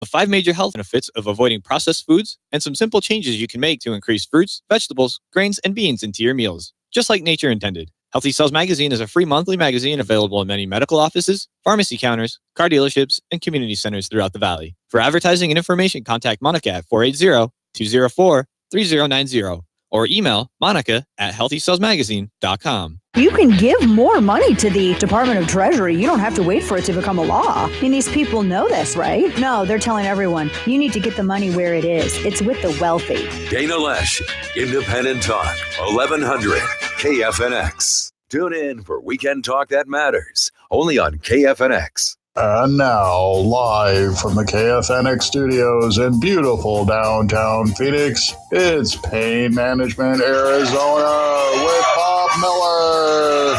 The 5 major health benefits of avoiding processed foods and some simple changes you can make to increase fruits, vegetables, grains, and beans into your meals, just like nature intended. Healthy Cells Magazine is a free monthly magazine available in many medical offices, pharmacy counters, car dealerships, and community centers throughout the valley. For advertising and information, contact Monica at 480-204-3090 or email Monica at healthycellsmagazine.com. You can give more money to the Department of Treasury. You don't have to wait for it to become a law. I mean, these people know this, right? No, they're telling everyone, you need to get the money where it is. It's with the wealthy. Dana Loesch, Independent Talk, 1100 KFNX. Tune in for weekend talk that matters, only on KFNX. And now, live from the KFNX studios in beautiful downtown Phoenix, it's Pain Management Arizona with Bob Miller.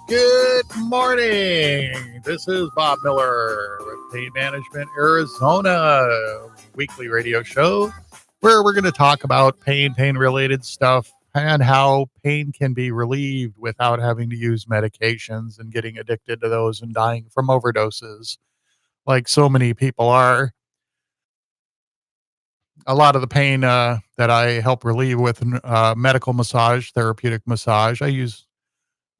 Good morning. This is Bob Miller with Pain Management Arizona, weekly radio show where we're going to talk about pain-related stuff, and how pain can be relieved without having to use medications and getting addicted to those and dying from overdoses, like so many people are. A lot of the pain that I help relieve with medical massage, therapeutic massage, I use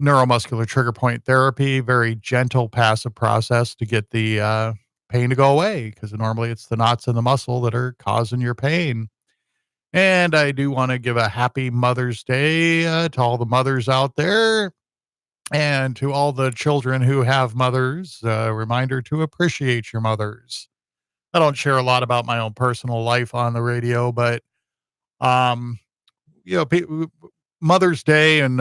neuromuscular trigger point therapy, very gentle, passive process to get the pain to go away, because normally it's the knots in the muscle that are causing your pain. And I do want to give a happy Mother's Day to all the mothers out there, and to all the children who have mothers. Reminder to appreciate your mothers. I don't share a lot about my own personal life on the radio, but Mother's Day, and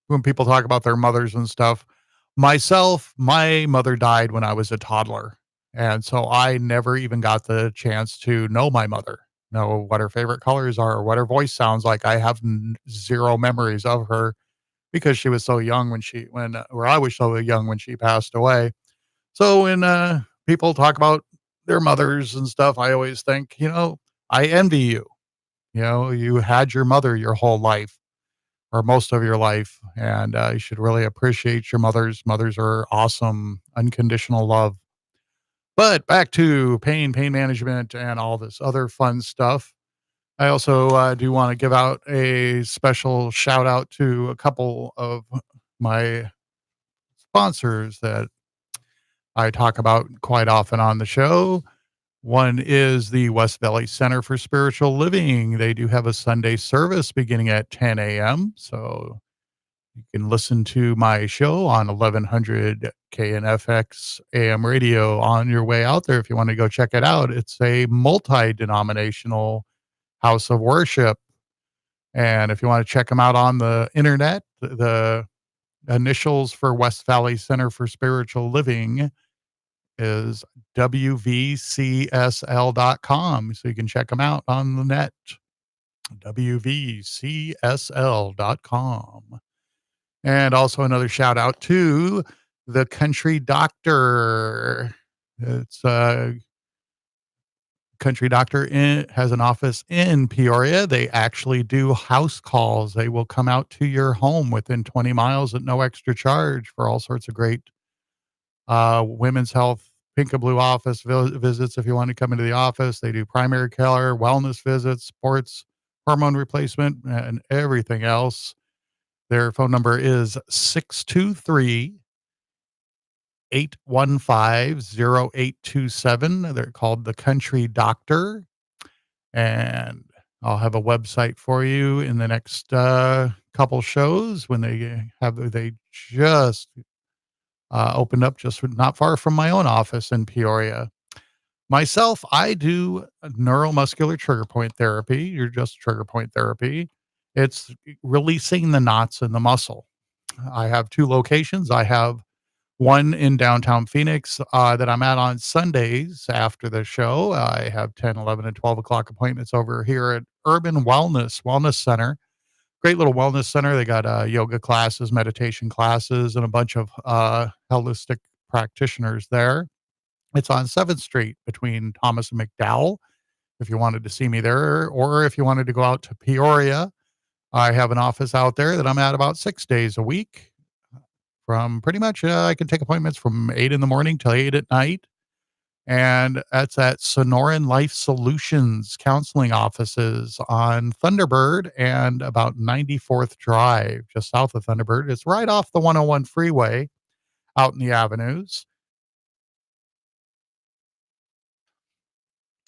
when people talk about their mothers and stuff, my mother died when I was a toddler, and so I never even got the chance to know my mother, know what her favorite colors are, or what her voice sounds like. I have zero memories of her because she was so young I was so young when she passed away. So when people talk about their mothers and stuff, I always think, I envy you. You had your mother your whole life, or most of your life, and you should really appreciate your mothers. Mothers are awesome, unconditional love. But back to pain management, and all this other fun stuff. I also do want to give out a special shout out to a couple of my sponsors that I talk about quite often on the show. One is the West Valley Center for Spiritual Living. They do have a Sunday service beginning at 10 a.m. So you can listen to my show on 1100 KNFX AM radio on your way out there if you want to go check it out. It's a multi-denominational house of worship. And if you want to check them out on the internet, the initials for West Valley Center for Spiritual Living is WVCSL.com. So you can check them out on the net. WVCSL.com. And also another shout out to the Country Doctor. It's Country Doctor has an office in Peoria. They actually do house calls. They will come out to your home within 20 miles at no extra charge for all sorts of great women's health, pink and blue office visits. If you want to come into the office, they do primary care, wellness visits, sports, hormone replacement, and everything else. Their phone number is 623-815-0827. They're called the Country Doctor. And I'll have a website for you in the next couple shows when they just opened up just not far from my own office in Peoria. Myself, I do neuromuscular trigger point therapy. You're just trigger point therapy. It's releasing the knots in the muscle. I have 2 locations. I have one in downtown Phoenix that I'm at on Sundays after the show. I have 10, 11, and 12 o'clock appointments over here at Urban Wellness Center. Great little wellness center. They got yoga classes, meditation classes, and a bunch of holistic practitioners there. It's on 7th Street between Thomas and McDowell. If you wanted to see me there, or if you wanted to go out to Peoria, I have an office out there that I'm at about 6 days a week from pretty much, I can take appointments from 8 in the morning till 8 at night. And that's at Sonoran Life Solutions counseling offices on Thunderbird and about 94th Drive, just south of Thunderbird. It's right off the 101 freeway out in the avenues.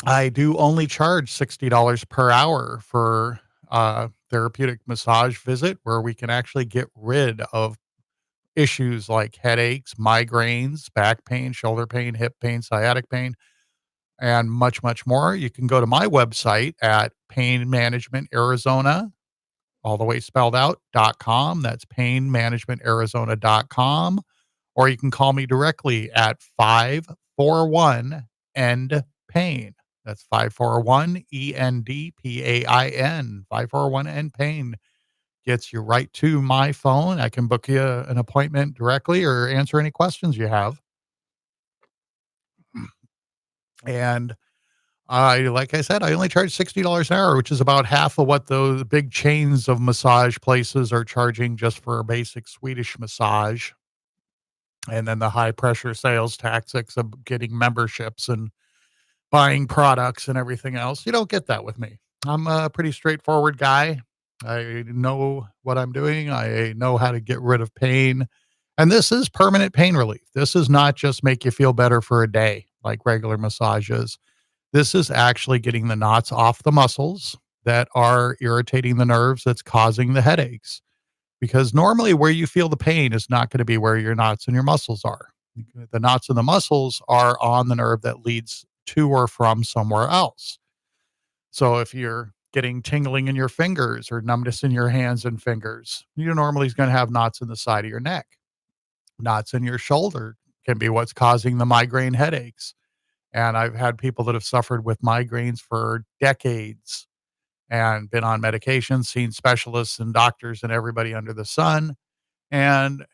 I do only charge $60 per hour for a therapeutic massage visit where we can actually get rid of issues like headaches, migraines, back pain, shoulder pain, hip pain, sciatic pain, and much, much more. You can go to my website at Pain Management Arizona, all the way spelled out, .com. That's painmanagementarizona.com. Or you can call me directly at 541 END PAIN. That's 541 ENDPAIN. 541 END PAIN gets you right to my phone. I can book you an appointment directly or answer any questions you have. And like I said, I only charge $60 an hour, which is about half of what the big chains of massage places are charging just for a basic Swedish massage. And then the high pressure sales tactics of getting memberships and buying products and everything else. You don't get that with me. I'm a pretty straightforward guy. I know what I'm doing. I know how to get rid of pain. And this is permanent pain relief. This is not just make you feel better for a day like regular massages. This is actually getting the knots off the muscles that are irritating the nerves that's causing the headaches. Because normally where you feel the pain is not going to be where your knots and your muscles are. The knots and the muscles are on the nerve that leads to or from somewhere else. So if you're getting tingling in your fingers or numbness in your hands and fingers, you're normally going to have knots in the side of your neck. Knots in your shoulder can be what's causing the migraine headaches. And I've had people that have suffered with migraines for decades and been on medication, seen specialists and doctors and everybody under the sun, and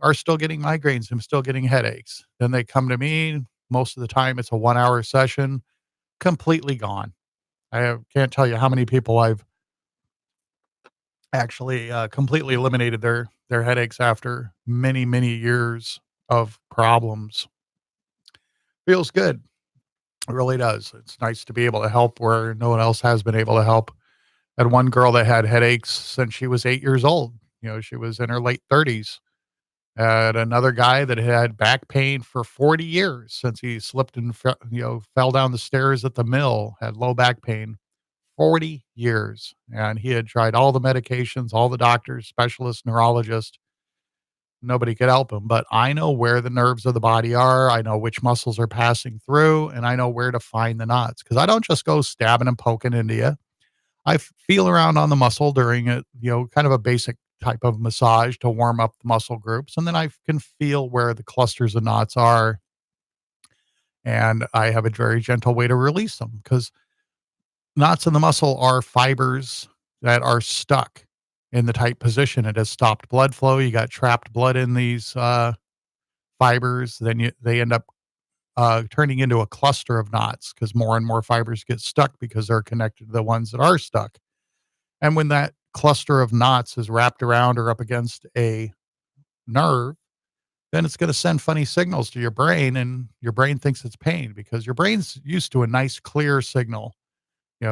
are still getting migraines and still getting headaches. Then they come to me. Most of the time it's a 1-hour session, completely gone. Can't tell you how many people I've actually completely eliminated their headaches after many, many years of problems. Feels good. It really does. It's nice to be able to help where no one else has been able to help. I had one girl that had headaches since she was 8 years old. She was in her late 30s. Had another guy that had back pain for 40 years since he slipped and fell down the stairs at the mill, had low back pain, 40 years. And he had tried all the medications, all the doctors, specialists, neurologists. Nobody could help him, but I know where the nerves of the body are. I know which muscles are passing through, and I know where to find the knots, because I don't just go stabbing and poking into you. I feel around on the muscle during a, kind of a basic type of massage to warm up the muscle groups. And then I can feel where the clusters of knots are. And I have a very gentle way to release them, because knots in the muscle are fibers that are stuck in the tight position. It has stopped blood flow. You got trapped blood in these fibers. Then they end up turning into a cluster of knots, because more and more fibers get stuck because they're connected to the ones that are stuck. And when that cluster of knots is wrapped around or up against a nerve, then it's going to send funny signals to your brain, and your brain thinks it's pain, because your brain's used to a nice clear signal,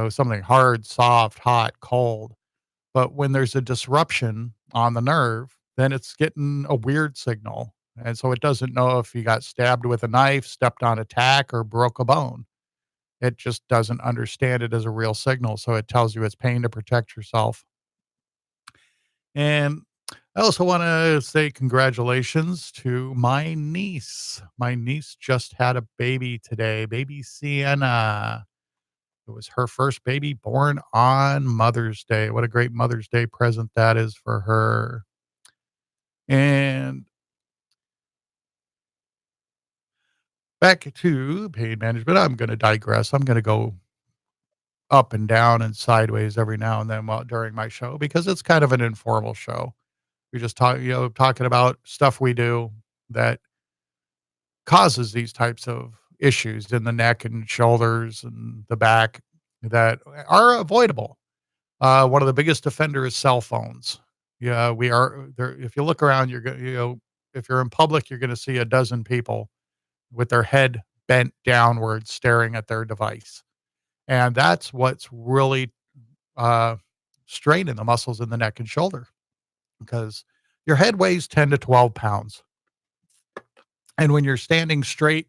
something hard, soft, hot, cold. But when there's a disruption on the nerve, then it's getting a weird signal. And so it doesn't know if you got stabbed with a knife, stepped on a tack, or broke a bone. It just doesn't understand it as a real signal. So it tells you it's pain to protect yourself. And I also want to say congratulations to my niece. My niece just had a baby today, baby Sienna. It was her first baby born on Mother's Day. What a great Mother's Day present that is for her. And back to pain management. I'm going to digress. I'm going to go up and down and sideways every now and then during my show, because it's kind of an informal show. We just talking about stuff we do that causes these types of issues in the neck and shoulders and the back that are avoidable. One of the biggest offenders is cell phones. Yeah, we are there. If you look around, if you're in public, you're going to see a dozen people with their head bent downward staring at their device. And that's what's really uh, straining the muscles in the neck and shoulder, because your head weighs 10 to 12 pounds. And when you're standing straight,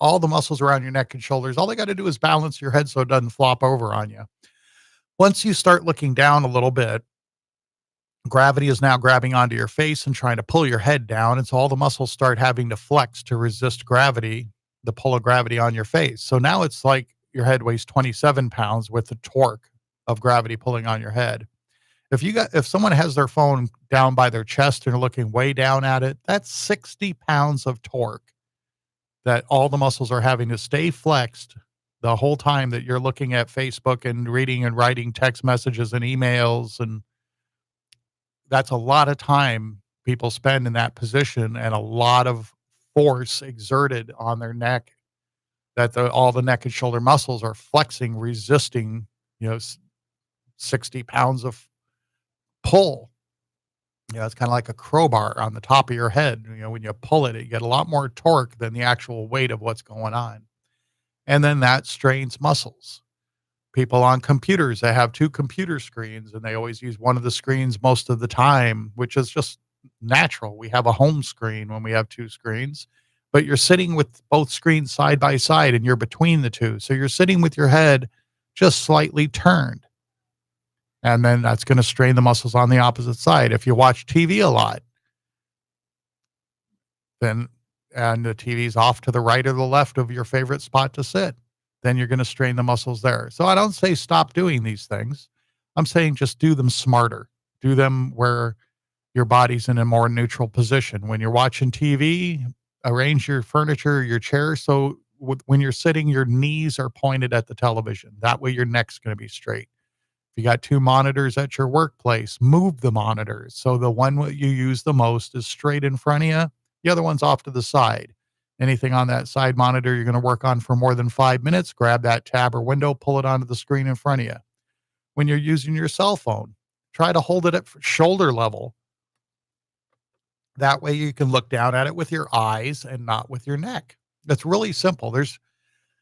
all the muscles around your neck and shoulders, all they got to do is balance your head so it doesn't flop over on you. Once you start looking down a little bit, gravity is now grabbing onto your face and trying to pull your head down. And so all the muscles start having to flex to resist gravity, the pull of gravity on your face. So now it's like your head weighs 27 pounds with the torque of gravity pulling on your head. If someone has their phone down by their chest and are looking way down at it, that's 60 pounds of torque that all the muscles are having to stay flexed the whole time that you're looking at Facebook and reading and writing text messages and emails. And that's a lot of time people spend in that position, and a lot of force exerted on their neck, that all the neck and shoulder muscles are flexing, resisting, 60 pounds of pull. It's kind of like a crowbar on the top of your head. When you pull it, you get a lot more torque than the actual weight of what's going on. And then that strains muscles. People on computers, they have two computer screens and they always use one of the screens most of the time, which is just natural. We have a home screen when we have two screens, but you're sitting with both screens side by side and you're between the two. So you're sitting with your head just slightly turned. And then that's going to strain the muscles on the opposite side. If you watch TV a lot, and the TV's off to the right or the left of your favorite spot to sit, then you're going to strain the muscles there. So I don't say stop doing these things. I'm saying just do them smarter. Do them where your body's in a more neutral position. When you're watching TV, arrange your furniture, your chair, so when you're sitting, your knees are pointed at the television. That way your neck's going to be straight. If you got two monitors at your workplace, move the monitors. So the one you use the most is straight in front of you. The other one's off to the side. Anything on that side monitor you're going to work on for more than 5 minutes, grab that tab or window, pull it onto the screen in front of you. When you're using your cell phone, try to hold it at shoulder level. That way you can look down at it with your eyes and not with your neck. It's really simple. There's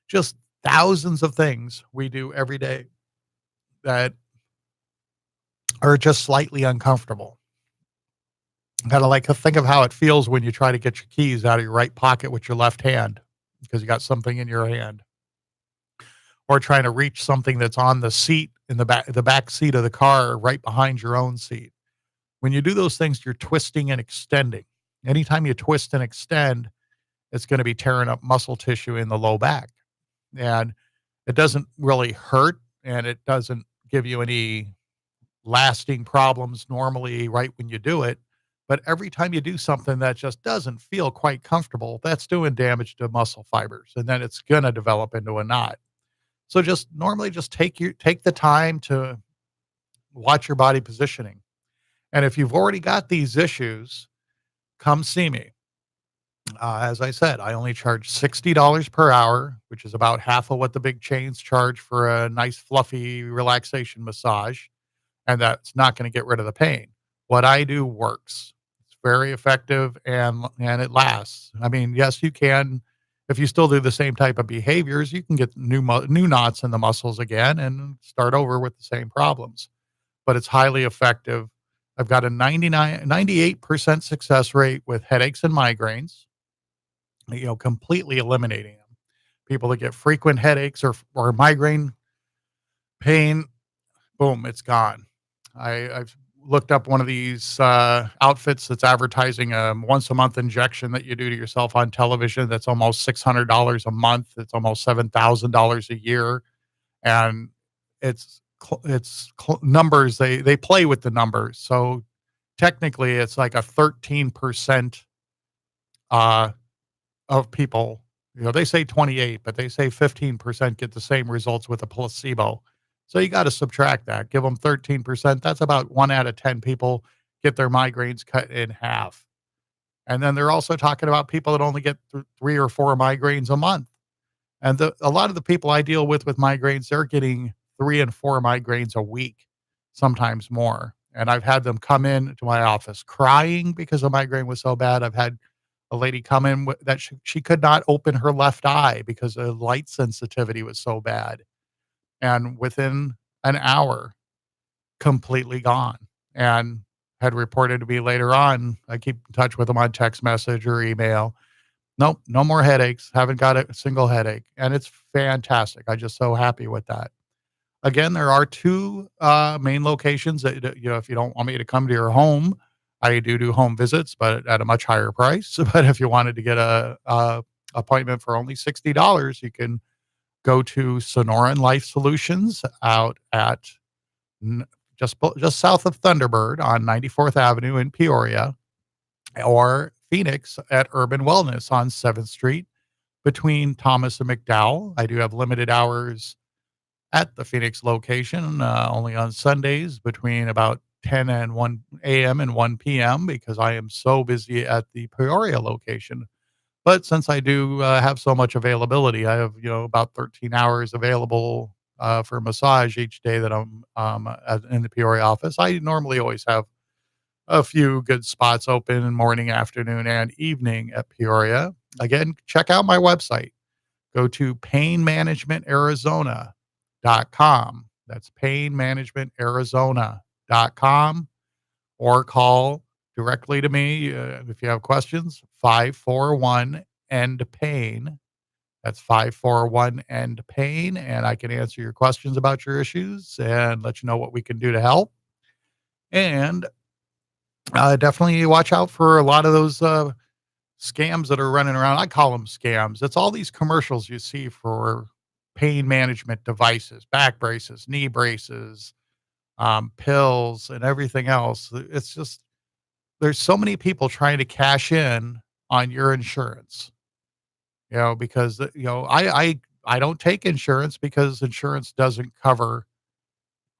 just thousands of things we do every day that are just slightly uncomfortable. Kind of like think of how it feels when you try to get your keys out of your right pocket with your left hand because you got something in your hand, or trying to reach something that's on the seat in the back seat of the car right behind your own seat. When you do those things, you're twisting and extending. Anytime you twist and extend, it's going to be tearing up muscle tissue in the low back. And it doesn't really hurt, and it doesn't give you any lasting problems normally right when you do it. But every time you do something that just doesn't feel quite comfortable, that's doing damage to muscle fibers, and then it's going to develop into a knot. So just normally just take the time to watch your body positioning. And if you've already got these issues, come see me. As I said, I only charge $60 per hour, which is about half of what the big chains charge for a nice fluffy relaxation massage. And that's not going to get rid of the pain. What I do works. It's very effective and it lasts. I mean, yes, you can. If you still do the same type of behaviors, you can get new knots in the muscles again and start over with the same problems. But it's highly effective. I've got a 98% success rate with headaches and migraines, completely eliminating them. People that get frequent headaches or migraine pain, boom, it's gone. I've looked up one of these outfits that's advertising a once a month injection that you do to yourself on television. That's almost $600 a month. It's almost $7,000 a year. And it's numbers. They play with the numbers. So technically it's like a 13% of people, they say 28, but they say 15% get the same results with a placebo. So you got to subtract that, give them 13%. That's about 1 out of 10 people get their migraines cut in half. And then they're also talking about people that only get 3 or 4 migraines a month. And a lot of the people I deal with migraines, they're getting 3 and 4 migraines a week, sometimes more. And I've had them come in to my office crying because the migraine was so bad. I've had a lady come in that she could not open her left eye because the light sensitivity was so bad. And within an hour, completely gone, and had reported to me later on. I keep in touch with them on text message or email. Nope, no more headaches. Haven't got a single headache. And it's fantastic. I'm just so happy with that. Again, there are two main locations that, if you don't want me to come to your home, I do home visits, but at a much higher price. But if you wanted to get a appointment for only $60, you can go to Sonoran Life Solutions out at just south of Thunderbird on 94th Avenue in Peoria, or Phoenix at Urban Wellness on 7th Street between Thomas and McDowell. I do have limited hours at the Phoenix location, only on Sundays between about 10 and 1 a.m. and 1 p.m. because I am so busy at the Peoria location. But since I do have so much availability, I have, about 13 hours available for massage each day that I'm in the Peoria office. I normally always have a few good spots open in morning, afternoon, and evening at Peoria. Again, check out my website. Go to painmanagementarizona.com. That's painmanagementarizona.com, or call directly to me if you have questions, 541-END-PAIN. That's 541-END-PAIN, and I can answer your questions about your issues and let you know what we can do to help. And definitely watch out for a lot of those scams that are running around. I call them scams. It's all these commercials you see for pain management devices, back braces, knee braces, pills, and everything else. It's just, there's so many people trying to cash in on your insurance, because, I don't take insurance because insurance doesn't cover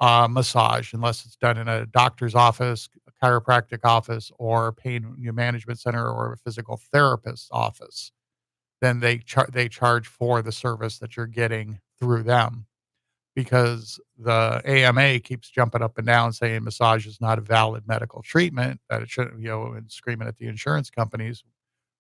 massage unless it's done in a doctor's office, a chiropractic office, or pain management center, or a physical therapist's office. Then they charge for the service that you're getting through them, because the AMA keeps jumping up and down saying massage is not a valid medical treatment, that it shouldn't, and screaming at the insurance companies,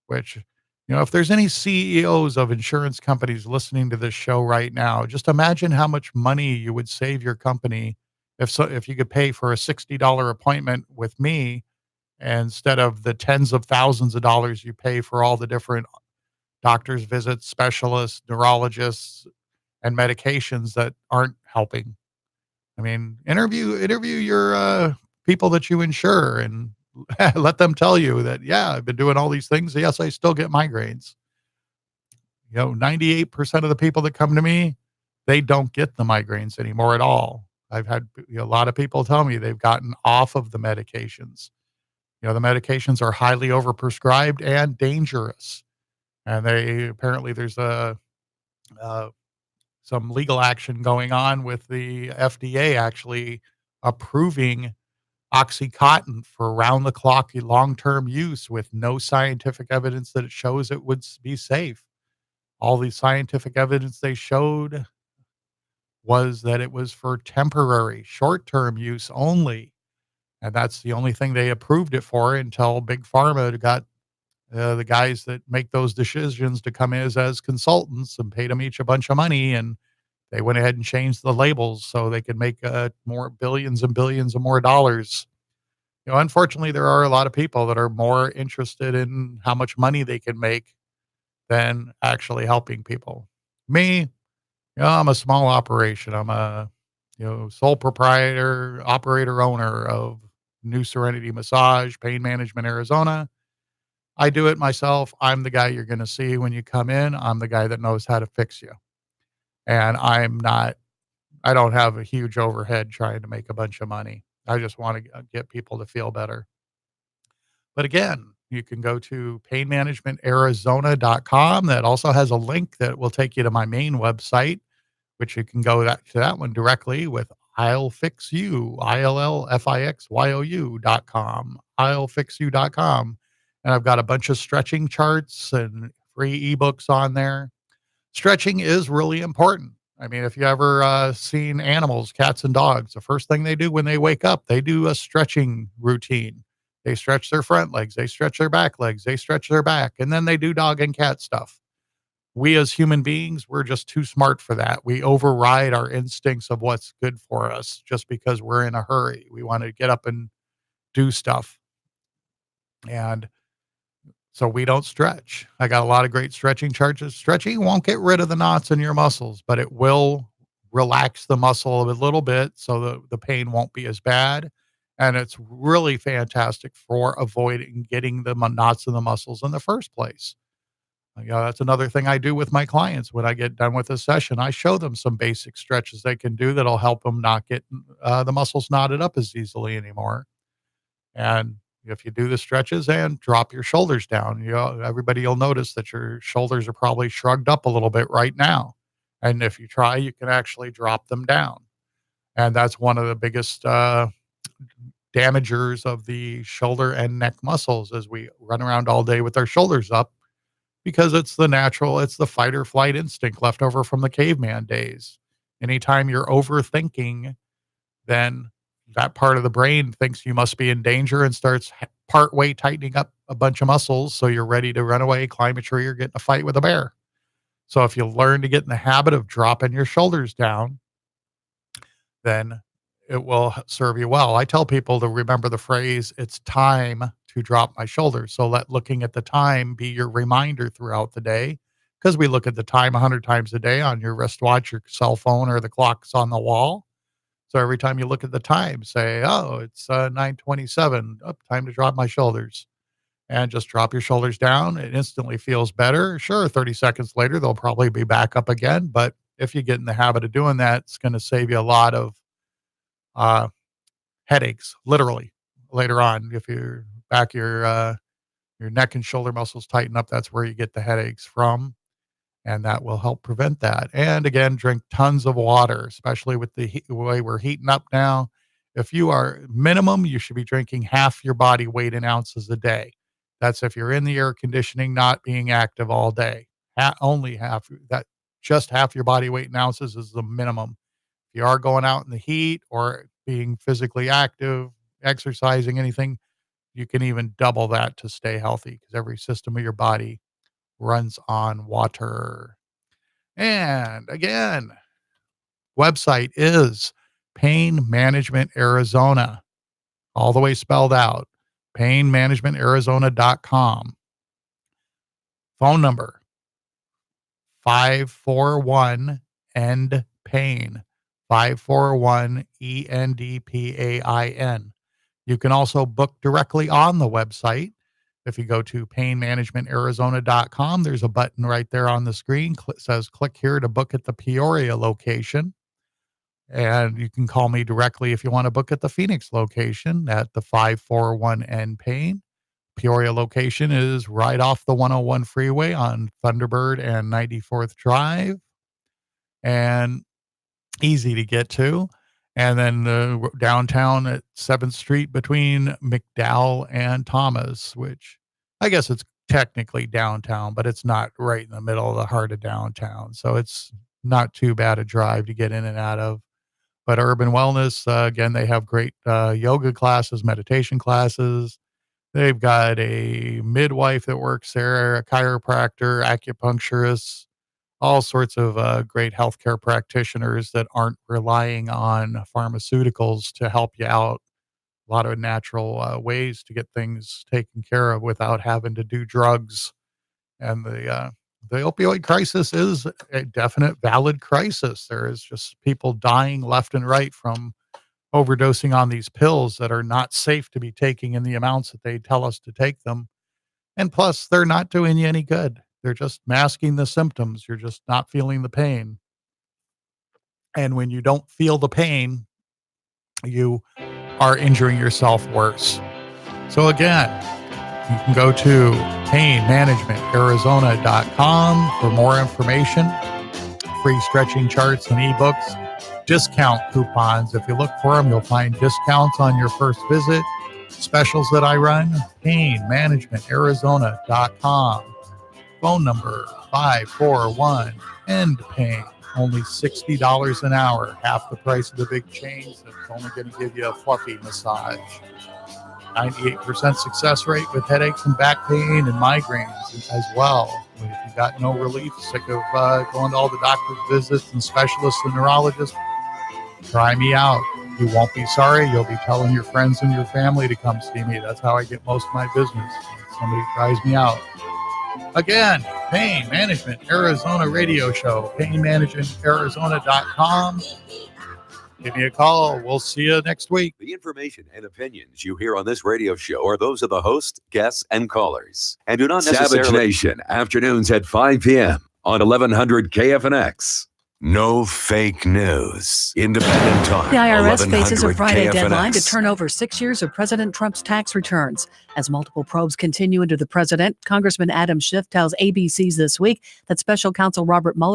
which, if there's any CEOs of insurance companies listening to this show right now, just imagine how much money you would save your company if you could pay for a $60 appointment with me instead of the tens of thousands of dollars you pay for all the different doctors' visits, specialists, neurologists, and medications that aren't helping. I mean, interview your people that you insure and let them tell you that, yeah, I've been doing all these things. Yes, I still get migraines. 98% of the people that come to me, they don't get the migraines anymore at all. I've had a lot of people tell me they've gotten off of the medications. The medications are highly overprescribed and dangerous. And apparently there's some legal action going on with the FDA actually approving OxyContin for round-the-clock long-term use with no scientific evidence that it shows it would be safe. All the scientific evidence they showed was that it was for temporary, short-term use only. And that's the only thing they approved it for until Big Pharma got the guys that make those decisions to come in as consultants and paid them each a bunch of money. And they went ahead and changed the labels so they could make more billions and billions of more dollars. Unfortunately, there are a lot of people that are more interested in how much money they can make than actually helping people. Me, I'm a small operation. I'm a, sole proprietor, operator, owner of New Serenity Massage, Pain Management Arizona. I do it myself. I'm the guy you're going to see when you come in. I'm the guy that knows how to fix you. And I don't have a huge overhead trying to make a bunch of money. I just want to get people to feel better. But again, you can go to painmanagementarizona.com. That also has a link that will take you to my main website, which you can go to that one directly with I'll Fix You, ILLFIXYOU.com, I'llFixYou.com. And I've got a bunch of stretching charts and free ebooks on there. Stretching is really important. I mean, if you ever seen animals, cats and dogs, the first thing they do when they wake up, they do a stretching routine. They stretch their front legs, they stretch their back legs, they stretch their back, and then they do dog and cat stuff. We as human beings, we're just too smart for that. We override our instincts of what's good for us just because we're in a hurry. We want to get up and do stuff. And so we don't stretch. I got a lot of great stretching charts. Stretching won't get rid of the knots in your muscles, but it will relax the muscle a little bit so the pain won't be as bad. And it's really fantastic for avoiding getting the knots in the muscles in the first place. That's another thing I do with my clients. When I get done with a session, I show them some basic stretches they can do that'll help them not get the muscles knotted up as easily anymore. And if you do the stretches and drop your shoulders down, everybody will notice that your shoulders are probably shrugged up a little bit right now. And if you try, you can actually drop them down. And that's one of the biggest damagers of the shoulder and neck muscles as we run around all day with our shoulders up, because it's the fight or flight instinct left over from the caveman days. Anytime you're overthinking, then that part of the brain thinks you must be in danger and starts part way tightening up a bunch of muscles so you're ready to run away, climb a tree, or get in a fight with a bear. So if you learn to get in the habit of dropping your shoulders down, then it will serve you well. I tell people to remember the phrase, "It's time to drop my shoulders." So let looking at the time be your reminder throughout the day, because we look at the time 100 times a day on your wristwatch, your cell phone, or the clocks on the wall. So every time you look at the time, say, "Oh, it's 9:27. Oh, time to drop my shoulders." And just drop your shoulders down. It instantly feels better. Sure, 30 seconds later, they'll probably be back up again. But if you get in the habit of doing that, it's going to save you a lot of headaches, literally, later on. If your neck and shoulder muscles tighten up, that's where you get the headaches from. And that will help prevent that. And again, drink tons of water, especially with the way we're heating up now. If you are minimum, you should be drinking half your body weight in ounces a day. That's if you're in the air conditioning, not being active all day. Only half that, just half your body weight in ounces is the minimum. If you are going out in the heat or being physically active, exercising, anything, you can even double that to stay healthy, because every system of your body runs on water. And again, website is Pain Management Arizona, all the way spelled out, painmanagementarizona.com. Phone number 541-END-PAIN, 541-ENDPAIN. You can also book directly on the website. If you go to painmanagementarizona.com, there's a button right there on the screen. It says click here to book at the Peoria location. And you can call me directly if you want to book at the Phoenix location at the 541-END-PAIN. Peoria location is right off the 101 freeway on Thunderbird and 94th Drive. And easy to get to. And then downtown at 7th Street between McDowell and Thomas, which I guess it's technically downtown, but it's not right in the middle of the heart of downtown. So it's not too bad a drive to get in and out of. But Urban Wellness, again, they have great yoga classes, meditation classes. They've got a midwife that works there, a chiropractor, acupuncturist, all sorts of great healthcare practitioners that aren't relying on pharmaceuticals to help you out. A lot of natural ways to get things taken care of without having to do drugs. And the opioid crisis is a definite valid crisis. There is just people dying left and right from overdosing on these pills that are not safe to be taking in the amounts that they tell us to take them. And plus, they're not doing you any good. They're just masking the symptoms. You're just not feeling the pain. And when you don't feel the pain, you are injuring yourself worse. So again, you can go to painmanagementarizona.com for more information, free stretching charts and ebooks, discount coupons. If you look for them, you'll find discounts on your first visit. Specials that I run, painmanagementarizona.com. Phone number 541-END-PAIN. only $60 an hour, half the price of the big chains. That's only going to give you a fluffy massage. 98% success rate with headaches and back pain and migraines as well. If you got no relief, sick of going to all the doctor's visits and specialists and neurologists, try me out. You won't be sorry. You'll be telling your friends and your family to come see me. That's how I get most of my business. Somebody tries me out. Again, Pain Management Arizona radio show, painmanagementarizona.com. Give me a call. We'll see you next week. The information and opinions you hear on this radio show are those of the host, guests, and callers, and do not necessarily... Savage Nation, afternoons at 5 p.m. on 1100 KFNX. No fake news. Independent talk. The IRS faces a 1100 Friday KFNX. deadline to turn over 6 years of President Trump's tax returns. As multiple probes continue into the president, Congressman Adam Schiff tells ABC's This Week that special counsel Robert Mueller